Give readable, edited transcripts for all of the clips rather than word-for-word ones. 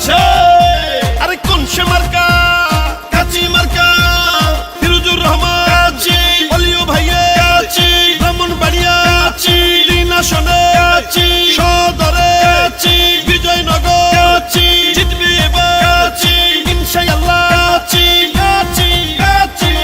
আছে। আরে কোন সে মার্কা? কাচি মার্কা। ফিরোজুর রহমান কাচি, অলিও ভাইয়ে কাচি, ব্রাহ্মণবাড়িয়া কাচি, 3 আসনে কাচি, সদরে কাচি, বিজয়নগর কাচি, জিতবে এবার কাচি, ইনশাআল্লাহ কাচি কাচি কাচি।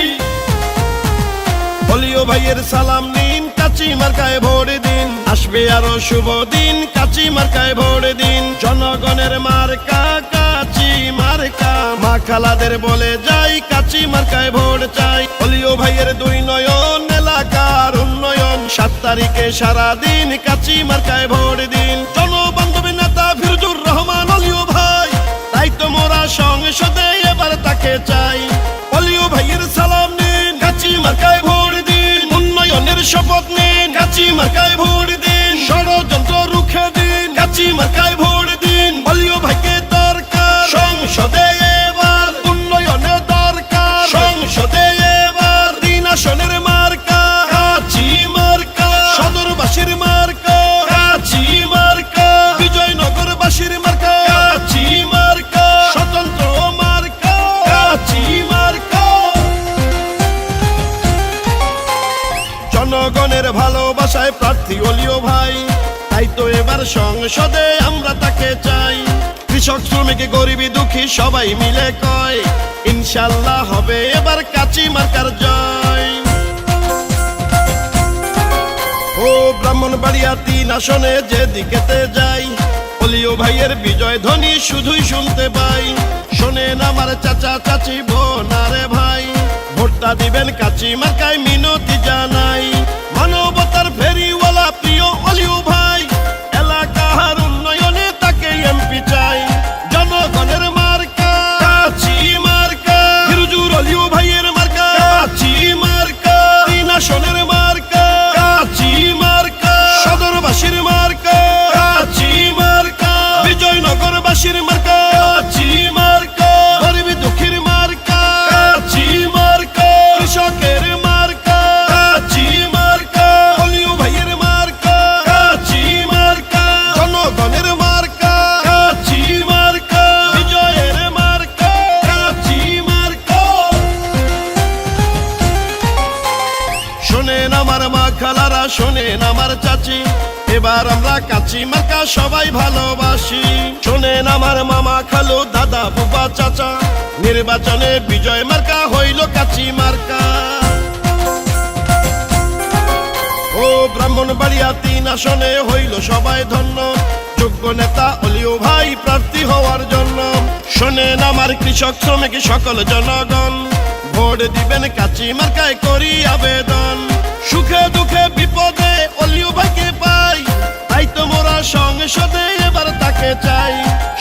অলিও ভাইয়ের সালাম নিন, কাচি মার্কায় ভোট দিন, আসবে আরো শুভ দিন, কাচি মার্কায় ভোট দিন। জনগণের মার্কা কাচি মার্কা, মা খালাদের বলে যাই, কাচি মার্কায় ভোট চাই। অলিও ভাইয়ের 2 নয়ন, এলাকার উন্নয়ন, 7 তারিখে সারা দিন, কাচি মার্কায় ভোট দিন। জনবান্ধবী নেতা ফিরোজুর রহমান অলিও ভাই, তাই তো মোরা সংসদে এবার তাকে চাই। অলিও ভাইয়ের সালাম নিন, কাচি মার্কায় ভোট দিন, উন্নয়নের শপথ নিন, কাচি মার্কায় ভোট দিন, ষড়যন্ত্র রুখে দিন, কাচি মার্কায় ভোট দিন। অলিও ভাইকে দরকার সংসদে এবার, উন্নয়নের দরকার সংসদে এবার। 3 আসনের মার্কা কাচি মার্কা, সদরবাসীর মার্কা কাচি মার্কা, বিজয়নগরবাসীর মার্কা কাচি মার্কা, স্বতন্ত্র মার্কা কাচি মার্কা। জনগণের ভালোবাসায় প্রার্থী অলিও ভাই, তাই তো এবার সংসদে আমরা তাকে চাই। কৃষক শ্রমিক গরিবী দুঃখী সবাই মিলে কয়, ইনশাআল্লাহ হবে এবার কাচি মার্কার জয়। ও ব্রাহ্মণবাড়িয়া 3 আসনে যেদিকেতে যাই, অলিও ভাইয়ের বিজয় ধ্বনি শুধুই শুনতে পাই। শোনেন আমার চাচা চাচি বোন আরে ভাই, ভোটটা দিবেন কাচি মার্কায় মিনতি জানাই। মানবতার ফেরিওয়ালা প্রিয় অলিও ভাই, এলাকার উন্নয়নে তাকে এমপি চাই। জনগণের মার্কা কাচি মার্কা, ফিরোজুর অলিও ভাইয়ের মার্কা কাচি মার্কা, 3 আসনের মার্কা কাচি মার্কা, সদরবাসীর মার্কা কাচি মার্কা, বিজয়নগরবাসীর মার্কা কাচি মার্কা, গরিব দুঃখীর মার্কা কাচি মার্কা, কৃষকের মার্কা কাচি মার্কা, অলিও ভাইয়ের মার্কা কাচি মার্কা, জনগণের মার্কা কাচি মার্কা, বিজয়ের মার্কা কাচি মার্কা। শোনেন আমার মা খালারা, শোনেন আমার চাচি, এবার আমরা কাচি মার্কা সবাই ভালোবাসি। শোনেন আমার মামা খালু দাদা বুবা চাচা, নির্বাচনে বিজয় মার্কা হইল কাচি মার্কা। ও ব্রাহ্মণবাড়িয়া 3 আসনে হইল সবাই ধন্য, যোগ্য নেতা অলিও ভাই প্রার্থী হওয়ার জন্য। শোনেন আমার কৃষক শ্রমিক সকল জনগণ, ভোট দিবেন কাচি মার্কায় করি আবেদন। সুখে দুঃখে বিপদে অলিও ভাইকে পাই, তাই তো মোরা সংসদে এবার তাকে চাই।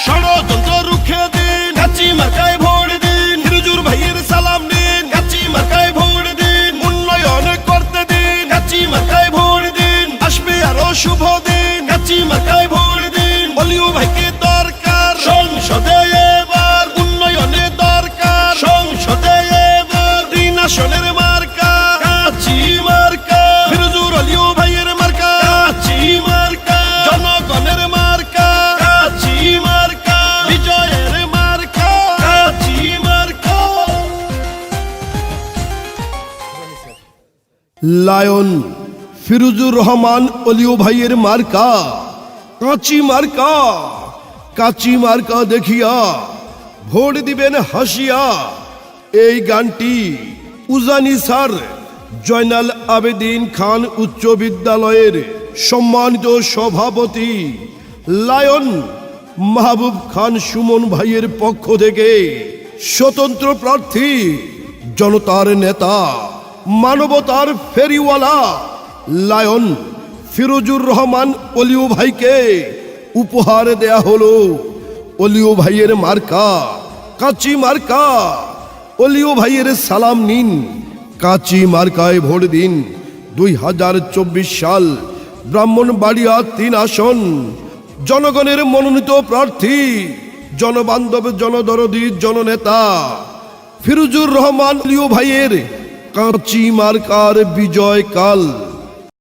ষড়যন্ত্র রুখে দিন, কাচি মার্কায় ভোট দিন, ফিরোজুর ভাইয়ের সালাম নিন, কাচি মার্কায় ভোট দিন, উন্নয়ন করতে দিন, কাচি মার্কায় ভোট দিন, আসবে আরো শুভ দিন, কাচি মার্কায় ভোট দিন। অলিও ভাইকে দরকার সংসদে এবার, উন্নয়নে দরকার সংসদে এবার। 3 আসনের মার্কা কাচি মার্কা, ফিরোজুর অলিও ভাইয়ের মার্কা কাচি মার্কা, জনগণের মার্কা কাচি মার্কা, বিজয়ের মার্কা কাচি মার্কা। লায়ন ফিরোজুর রহমান অলিও ভাইয়ের মার্কা কাচি মার্কা, কাচি মার্কা দেখিয়া ভোট দিবেন হাসিয়া। এই গানটি উজানি স্যার জয়নাল আবেদিন খান উচ্চ বিদ্যালয়ের সম্মানিত সভাপতি লায়ন মাহবুব খান সুমন ভাইয়ের পক্ষ থেকে স্বতন্ত্র প্রার্থী, জনতার নেতা, মানবতার ফেরিওয়ালা লায়ন ফিরোজুর রহমান অলিও ভাইকে উপহার দেয়া হলো। অলিও ভাইয়ের মার্কা কাচি মার্কা, অলিও ভাইয়ের সালাম নিন, কাচি মার্কায় ভোট দিন। 2024 সাল ব্রাহ্মণবাড়িয়া 3 আসন, জনগণের মনোনীত প্রার্থী, জনবান্ধব জনদরদী জননেতা ফিরোজুর রহমান অলিও ভাইয়ের কাচি মার্কার বিজয় কাল।